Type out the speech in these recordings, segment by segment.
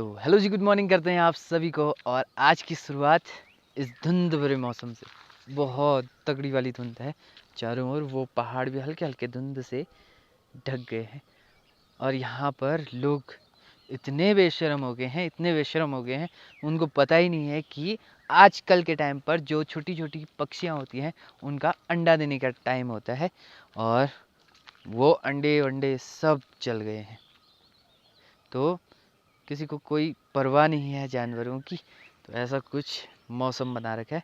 तो हेलो जी, good morning करते हैं आप सभी को। और आज की शुरुआत इस धुंध भरे मौसम से, बहुत तगड़ी वाली धुंध है। चारों ओर वो पहाड़ भी हल्के हल्के धुंध से ढक गए हैं। और यहाँ पर लोग इतने बेशर्म हो गए हैं, इतने बेशर्म हो गए हैं, उनको पता ही नहीं है कि आजकल के टाइम पर जो छोटी छोटी पक्षियाँ होती हैं उनका अंडा देने का टाइम होता है। और वो अंडे वंडे सब चल गए हैं। तो किसी को कोई परवाह नहीं है जानवरों की। तो ऐसा कुछ मौसम बना रखा है।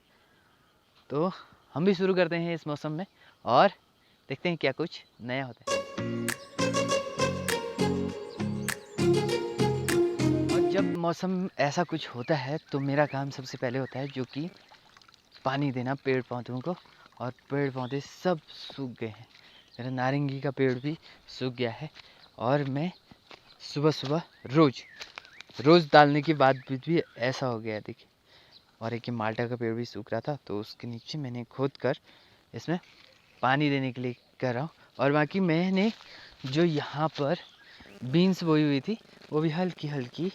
तो हम भी शुरू करते हैं इस मौसम में और देखते हैं क्या कुछ नया होता है। और जब मौसम ऐसा कुछ होता है तो मेरा काम सबसे पहले होता है जो कि पानी देना पेड़ पौधों को। और पेड़ पौधे सब सूख गए हैं। मेरा नारंगी का पेड़ भी सूख गया है। और मैं सुबह सुबह रोज़ डालने के बाद भी ऐसा हो गया, देखिए। और एक ये माल्टा का पेड़ भी सूख रहा था, तो उसके नीचे मैंने खोद कर इसमें पानी देने के लिए कर रहा हूँ। और बाकी मैंने जो यहाँ पर बीन्स बोई हुई थी वो भी हल्की हल्की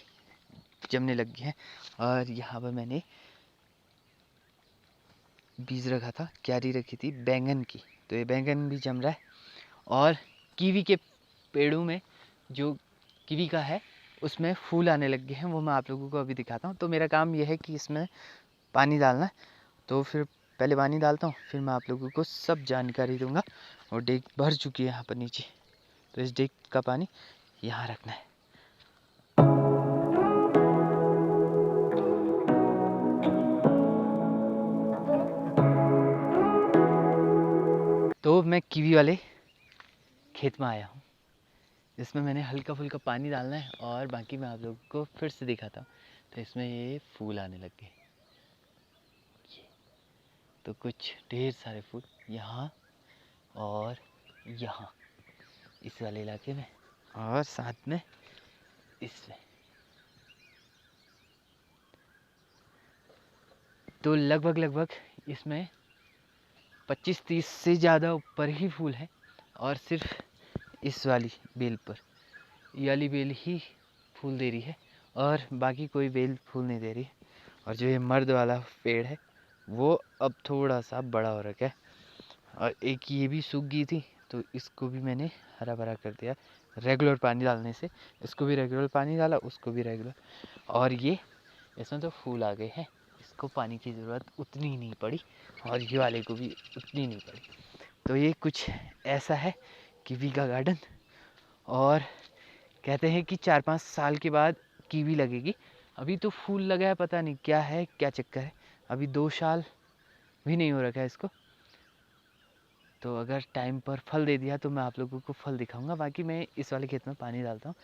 जमने लग गई है। और यहाँ पर मैंने बीज रखा था, क्यारी रखी थी बैंगन की, तो ये बैंगन भी जम रहा है। और कीवी के पेड़ों में जो कीवी का है उसमें फूल आने लग गए हैं, वो मैं आप लोगों को अभी दिखाता हूँ। तो मेरा काम यह है कि इसमें पानी डालना है। तो फिर पहले पानी डालता हूँ, फिर मैं आप लोगों को सब जानकारी दूंगा। और डेक भर चुकी है यहाँ पर नीचे, तो इस डेक का पानी यहाँ रखना है। तो मैं कीवी वाले खेत में आया हूँ। इसमें मैंने हल्का फुल्का पानी डालना है और बाकी मैं आप लोगों को फिर से दिखाता हूँ। तो इसमें ये फूल आने लग गए, तो कुछ ढेर सारे फूल यहाँ और यहाँ इस वाले इलाके में, और साथ में इसमें। तो लगभग इसमें 25-30 से ज़्यादा ऊपर ही फूल है। और सिर्फ इस वाली बेल पर, ये वाली बेल ही फूल दे रही है और बाकी कोई बेल फूल नहीं दे रही है। और जो ये मर्द वाला पेड़ है वो अब थोड़ा सा बड़ा हो रखा है। और एक ये भी सूख गई थी, तो इसको भी मैंने हरा भरा कर दिया रेगुलर पानी डालने से। इसको भी रेगुलर पानी डाला, उसको भी रेगुलर। और ये इसमें तो फूल आ गए हैं, इसको पानी की ज़रूरत उतनी नहीं पड़ी और ये वाले को भी उतनी नहीं पड़ी। तो ये कुछ ऐसा है कीवी का गार्डन। और कहते हैं कि 4-5 साल के बाद कीवी लगेगी। अभी तो फूल लगा है, पता नहीं क्या है, क्या चक्कर है। अभी 2 साल भी नहीं हो रखा है इसको। तो अगर टाइम पर फल दे दिया तो मैं आप लोगों को फल दिखाऊंगा। बाकी मैं इस वाले खेत में पानी डालता हूँ।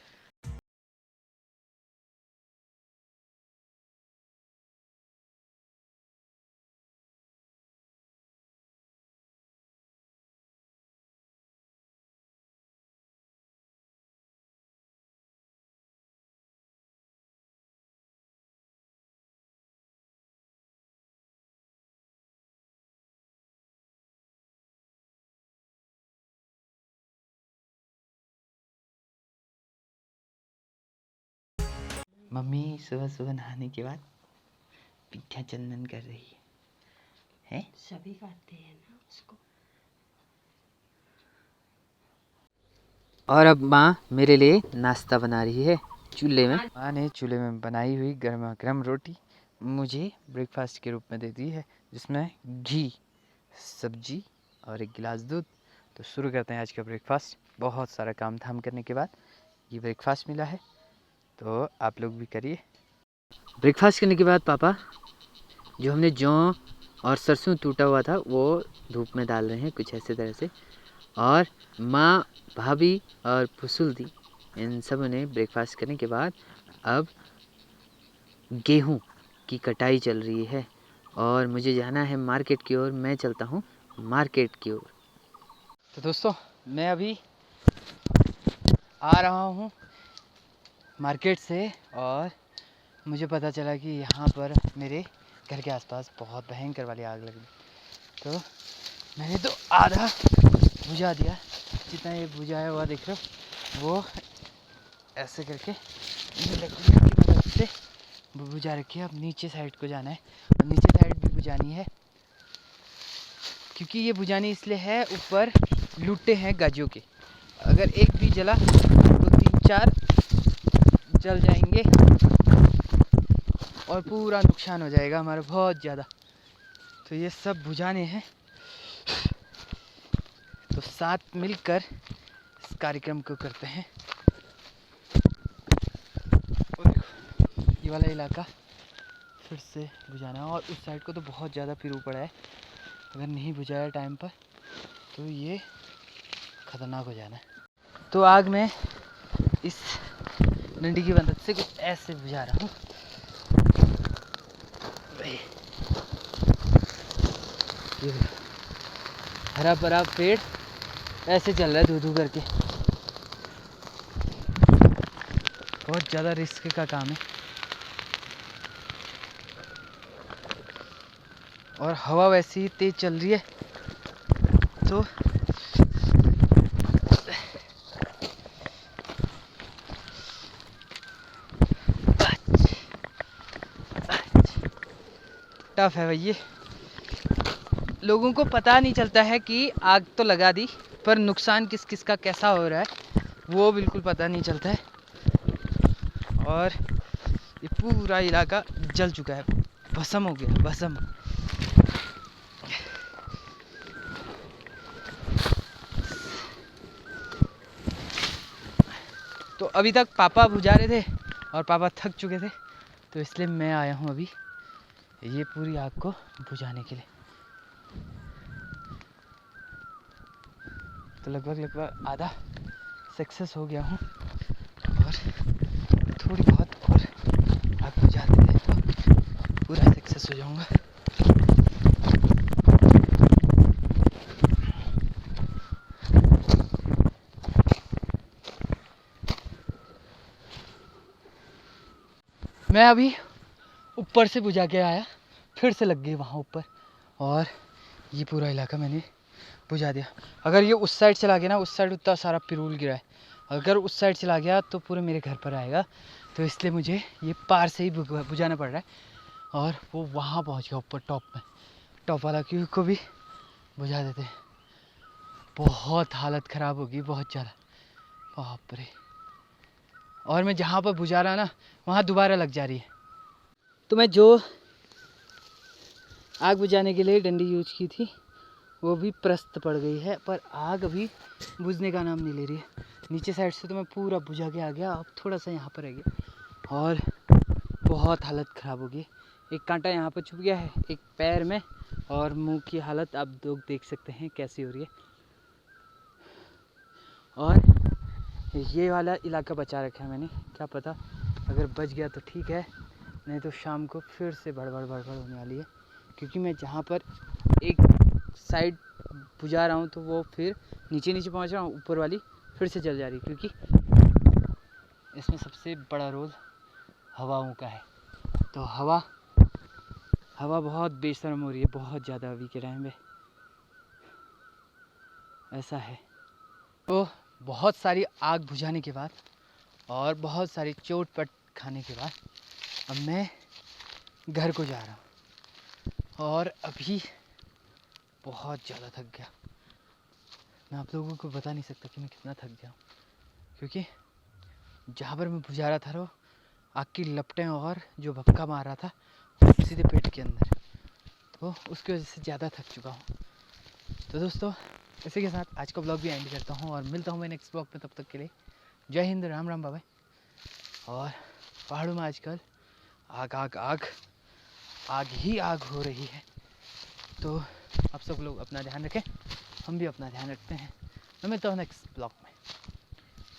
मम्मी सुबह सुबह नहाने के बाद पीठा चंदन कर रही है। सभी करते हैं ना उसको। और अब माँ मेरे लिए नाश्ता बना रही है चूल्हे में। माँ ने चूल्हे में बनाई हुई गर्मा गर्म रोटी मुझे ब्रेकफास्ट के रूप में दे दी है, जिसमें घी, सब्जी और एक गिलास दूध। तो शुरू करते हैं आज का ब्रेकफास्ट। बहुत सारा काम धाम करने के बाद ये ब्रेकफास्ट मिला है, तो आप लोग भी करिए। ब्रेकफास्ट करने के बाद पापा जो हमने जौ और सरसों टूटा हुआ था वो धूप में डाल रहे हैं कुछ ऐसे तरह से। और माँ, भाभी और फुसुल दी, इन सब ने ब्रेकफास्ट करने के बाद अब गेहूँ की कटाई चल रही है। और मुझे जाना है मार्केट की ओर। मैं चलता हूँ मार्केट की ओर। तो दोस्तों मैं अभी आ रहा हूँ मार्केट से। और मुझे पता चला कि यहाँ पर मेरे घर के आसपास बहुत भयंकर वाली आग लगी। तो मैंने तो आधा बुझा दिया, जितना ये बुझाया हुआ देख रहे हो, वो ऐसे करके लकड़ी की मदद वो बुझा रखी है। अब नीचे साइड को जाना है और नीचे साइड भी बुझानी है, क्योंकि ये बुझानी इसलिए है, ऊपर लुट्टे हैं गाजियों के। अगर एक भी जला तो 3-4 जल जाएंगे और पूरा नुकसान हो जाएगा हमारा बहुत ज़्यादा। तो ये सब बुझाने हैं, तो साथ मिलकर इस कार्यक्रम को करते हैं। और ये वाला इलाका फिर से बुझाना है, और उस साइड को तो बहुत ज़्यादा पिरू पड़ा है। अगर नहीं बुझाया टाइम पर तो ये खतरनाक हो जाना है। तो आग में इस डंडी की मदद से कुछ ऐसे बुझा रहा हूँ। ये हरा भरा पेड़ ऐसे चल रहा है धू धू करके। बहुत ज़्यादा रिस्क का काम है, और हवा वैसे ही तेज चल रही है। तो टफ है भाई ये। लोगों को पता नहीं चलता है कि आग तो लगा दी, पर नुकसान किस किस का कैसा हो रहा है वो बिल्कुल पता नहीं चलता है। और ये पूरा इलाका जल चुका है, भस्म हो गया, भस्म। तो अभी तक पापा बुझा रहे थे और पापा थक चुके थे, तो इसलिए मैं आया हूँ अभी ये पूरी आग को बुझाने के लिए। तो लगभग आधा सक्सेस हो गया हूँ, और थोड़ी बहुत और आग बुझाते थे तो पूरा सक्सेस हो जाऊँगा। मैं अभी ऊपर से बुझा के आया, फिर से लग गई वहाँ ऊपर, और ये पूरा इलाका मैंने बुझा दिया। अगर ये उस साइड चला गया ना, उस साइड उतना सारा पिरूल गिरा है, अगर उस साइड चला गया तो पूरे मेरे घर पर आएगा। तो इसलिए मुझे ये पार से ही बुझाना पड़ रहा है, और वो वहाँ पहुँच गया ऊपर टॉप में। टॉप वाला क्यों को भी बुझा देते हैं। बहुत हालत ख़राब होगी, बहुत ज़्यादा, बाप रे। और मैं जहाँ पर बुझा रहा ना, वहाँ दोबारा लग जा रही है। तो मैं जो आग बुझाने के लिए डंडी यूज की थी वो भी प्रस्त पड़ गई है, पर आग अभी बुझने का नाम नहीं ले रही है। नीचे साइड से तो मैं पूरा बुझा के आ गया, अब थोड़ा सा यहाँ पर रह गया, और बहुत हालत ख़राब हो गई। एक कांटा यहाँ पर छुप गया है, एक पैर में, और मुंह की हालत आप लोग देख सकते हैं कैसी हो रही है। और ये वाला इलाका बचा रखा है मैंने, क्या पता अगर बच गया तो ठीक है, नहीं तो शाम को फिर से भड़बड़ होने वाली है। क्योंकि मैं जहाँ पर एक साइड बुझा रहा हूँ तो वो फिर नीचे पहुँच रहा हूँ, ऊपर वाली फिर से जल जा रही है, क्योंकि इसमें सबसे बड़ा रोल हवाओं का है। तो हवा बहुत बेशर्म हो रही है, बहुत ज़्यादा अभी के टाइम में ऐसा है। तो बहुत सारी आग बुझाने के बाद और बहुत सारी चोट-पट खाने के बाद अब मैं घर को जा रहा हूँ, और अभी बहुत ज़्यादा थक गया। मैं आप लोगों को बता नहीं सकता कि मैं कितना थक गया हूँ, क्योंकि जहाँ पर मैं बुझा रहा था वो आग की लपटें और जो भपका मार रहा था वो सीधे पेट के अंदर, तो उसकी वजह से ज़्यादा थक चुका हूँ। तो दोस्तों, इसी के साथ आज का ब्लॉग भी एंड करता हूँ, और मिलता हूँ मैं नेक्स्ट ब्लॉग में। तब तक के लिए जय हिंद, राम राम, बाय। और पहाड़ों में आजकल आग ही आग हो रही है, तो आप सब लोग अपना ध्यान रखें, हम भी अपना ध्यान रखते हैं। मैं मिलता हूँ नेक्स्ट ब्लॉग में।